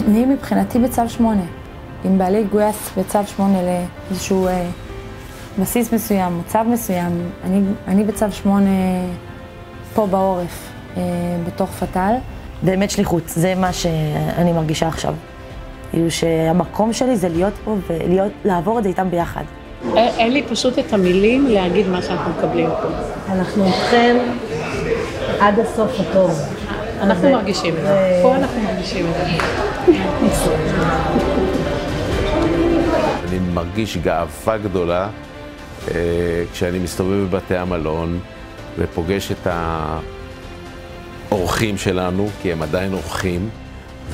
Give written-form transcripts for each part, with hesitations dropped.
אני מבחינתי בצו 8. אם בעלי גויס בצו 8 לאיזשהו בסיס מסוים, מוצב מסוים, אני בצו 8 פה בעורף, בתוך פתל. באמת שליחות, זה מה שאני מרגישה עכשיו. כאילו שהמקום שלי זה להיות פה ולעבור את זה איתם ביחד. אין לי פשוט את המילים להגיד מה שאנחנו מקבלים פה. אנחנו איתכם עד הסוף הטוב. אנחנו מרגישים את זה. פה אנחנו מרגישים את זה. אני מרגיש גאווה גדולה כשאני מסתובב בבתי המלון ופוגש את האורחים שלנו, כי הם עדיין אורחים,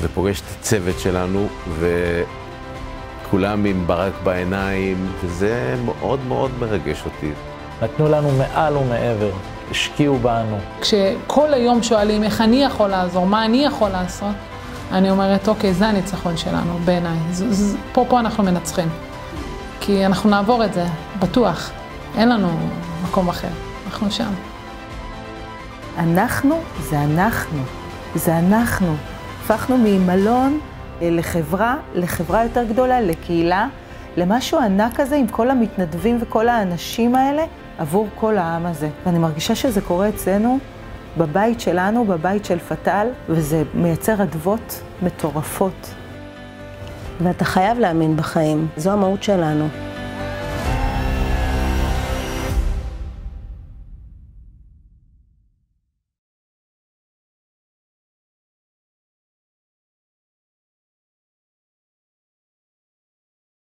ופוגש את הצוות שלנו, וכולם עם ברק בעיניים, וזה מאוד מאוד מרגש אותי. נתנו לנו מעל ומעבר, השקיעו בנו. כשכל היום שואלים איך אני יכול לעזור, מה אני יכול לעשות, אני אומרת, אוקיי, זה הניצחון שלנו בעיניי. פה אנחנו מנצחים. כי אנחנו נעבור את זה, בטוח. אין לנו מקום אחר, אנחנו שם. אנחנו זה אנחנו, זה אנחנו. הפכנו ממלון לחברה יותר גדולה, לקהילה, למשהו ענק הזה עם כל המתנדבים וכל האנשים האלה עבור כל העם הזה. ואני מרגישה שזה קורה אצלנו, בבית שלנו, בבית של פתל, וזה מייצר אדוות מטורפות. ואתה חייב להאמין בחיים, זו המהות שלנו.